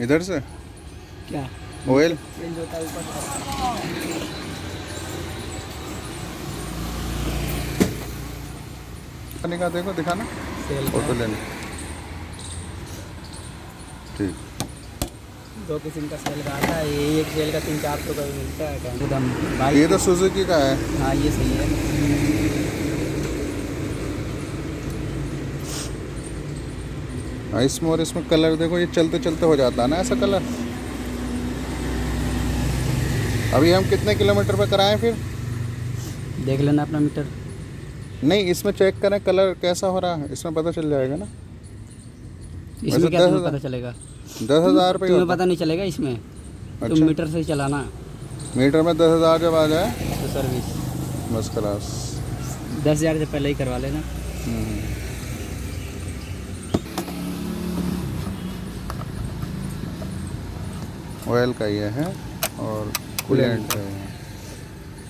इधर से क्या ऑयल चेंज होता है ऊपर। का देखो, दिखाना सेल फोटो लेने। ठीक। 2 किस्म का सेल का आता है, ये एक सेल का 300-400 का भी मिलता है एकदम ये बाइक। तो सुजुकी का है। हाँ ये सही है। हाँ, इसमें और इसमें कलर देखो, ये चलते चलते हो जाता है ना ऐसा कलर। अभी हम कितने किलोमीटर पे कराएं फिर? देख लेना अपना मीटर। नहीं, इसमें चेक करें कलर कैसा हो रहा है, इसमें पता चल जाएगा ना। वैसे इसमें क्या तुम्हें पता चलेगा? 10,000 रुपये तुम्हें होता। पता नहीं चलेगा इसमें। तुम अच्छा, मीटर से ही चलाना। मीटर में 10,000 जब आ जाए तो सर्विस बस खलास। 10,000 से पहले ही करवा लेना। ऑयल का ये है और कूलेंट का ये है।